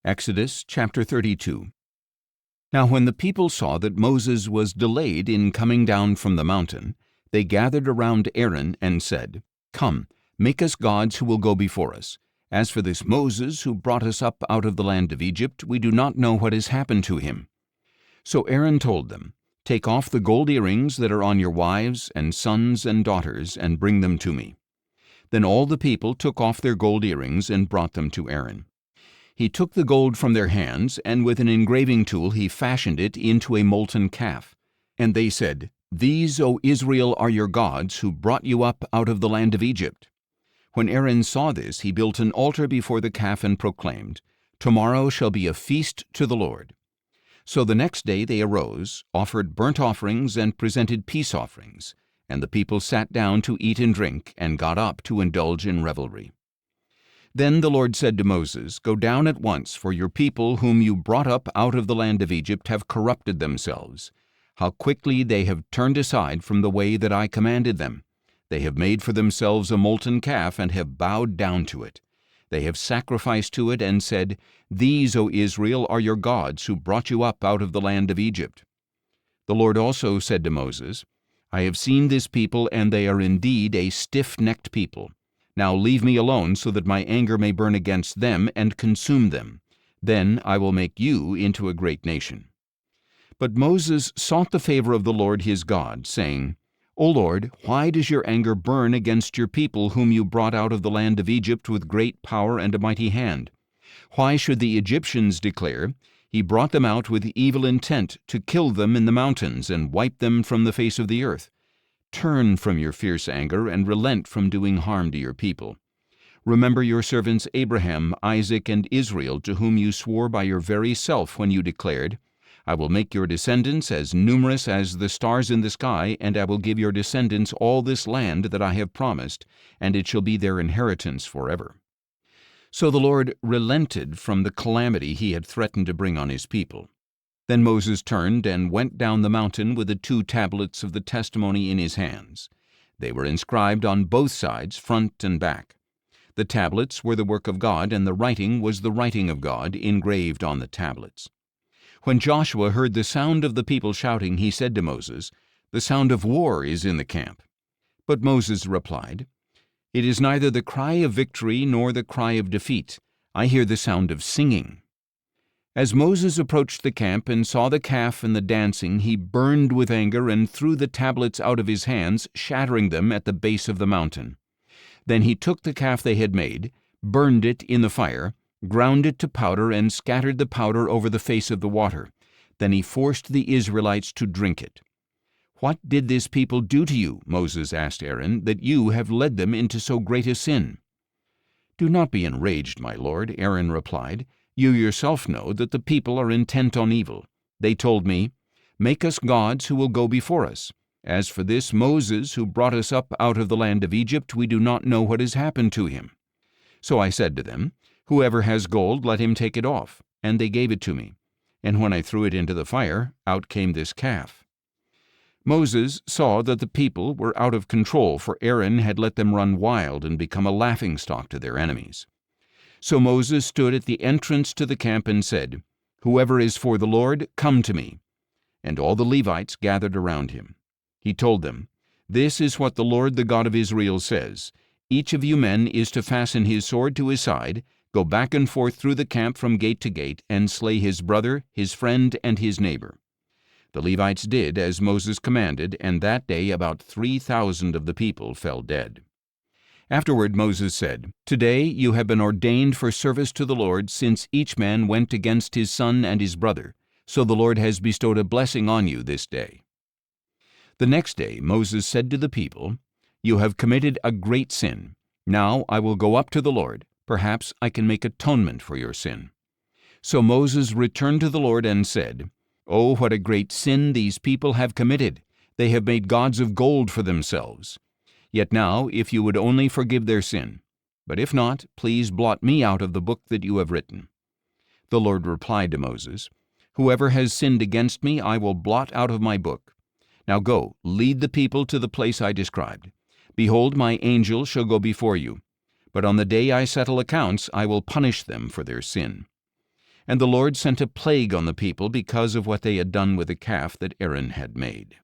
Exodus chapter 32. Now when the people saw that Moses was delayed in coming down from the mountain, they gathered around Aaron and said, "Come, make us gods who will go before us. As for this Moses who brought us up out of the land of Egypt, we do not know what has happened to him." So Aaron told them, "Take off the gold earrings that are on your wives and sons and daughters, and bring them to me." Then all the people took off their gold earrings and brought them to Aaron. He took the gold from their hands, and with an engraving tool he fashioned it into a molten calf. And they said, "These, O Israel, are your gods, who brought you up out of the land of Egypt." When Aaron saw this, he built an altar before the calf and proclaimed, "Tomorrow shall be a feast to the Lord." So the next day they arose, offered burnt offerings, and presented peace offerings. And the people sat down to eat and drink, and got up to indulge in revelry. Then the Lord said to Moses, "Go down at once, for your people whom you brought up out of the land of Egypt have corrupted themselves. How quickly they have turned aside from the way that I commanded them. They have made for themselves a molten calf and have bowed down to it. They have sacrificed to it and said, 'These, O Israel, are your gods who brought you up out of the land of Egypt.'" The Lord also said to Moses, "I have seen this people, and they are indeed a stiff-necked people. Now leave me alone, so that my anger may burn against them and consume them. Then I will make you into a great nation." But Moses sought the favor of the Lord his God, saying, "O Lord, why does your anger burn against your people whom you brought out of the land of Egypt with great power and a mighty hand? Why should the Egyptians declare, 'He brought them out with evil intent to kill them in the mountains and wipe them from the face of the earth'? Turn from your fierce anger and relent from doing harm to your people. Remember your servants Abraham, Isaac, and Israel, to whom you swore by your very self when you declared, 'I will make your descendants as numerous as the stars in the sky, and I will give your descendants all this land that I have promised, and it shall be their inheritance forever.'" So the Lord relented from the calamity he had threatened to bring on his people. Then Moses turned and went down the mountain with the 2 tablets of the testimony in his hands. They were inscribed on both sides, front and back. The tablets were the work of God, and the writing was the writing of God, engraved on the tablets. When Joshua heard the sound of the people shouting, he said to Moses, "The sound of war is in the camp." But Moses replied, "It is neither the cry of victory nor the cry of defeat. I hear the sound of singing." As Moses approached the camp and saw the calf and the dancing, he burned with anger and threw the tablets out of his hands, shattering them at the base of the mountain. Then he took the calf they had made, burned it in the fire, ground it to powder, and scattered the powder over the face of the water. Then he forced the Israelites to drink it. "What did this people do to you," Moses asked Aaron, "that you have led them into so great a sin?" "Do not be enraged, my lord," Aaron replied. "You yourself know that the people are intent on evil. They told me, 'Make us gods who will go before us. As for this Moses who brought us up out of the land of Egypt, we do not know what has happened to him.' So I said to them, 'Whoever has gold, let him take it off.' And they gave it to me. And when I threw it into the fire, out came this calf." Moses saw that the people were out of control, for Aaron had let them run wild and become a laughingstock to their enemies. So Moses stood at the entrance to the camp and said, "Whoever is for the Lord, come to me." And all the Levites gathered around him. He told them, "This is what the Lord, the God of Israel, says. Each of you men is to fasten his sword to his side, go back and forth through the camp from gate to gate, and slay his brother, his friend, and his neighbor." The Levites did as Moses commanded, and that day about 3,000 of the people fell dead. Afterward Moses said, "Today you have been ordained for service to the Lord, since each man went against his son and his brother. So the Lord has bestowed a blessing on you this day." The next day Moses said to the people, "You have committed a great sin. Now I will go up to the Lord. Perhaps I can make atonement for your sin." So Moses returned to the Lord and said, "Oh, what a great sin these people have committed! They have made gods of gold for themselves. Yet now, if you would only forgive their sin, but if not, please blot me out of the book that you have written." The Lord replied to Moses, "Whoever has sinned against me I will blot out of my book. Now go, lead the people to the place I described. Behold, my angel shall go before you. But on the day I settle accounts, I will punish them for their sin." And the Lord sent a plague on the people because of what they had done with the calf that Aaron had made.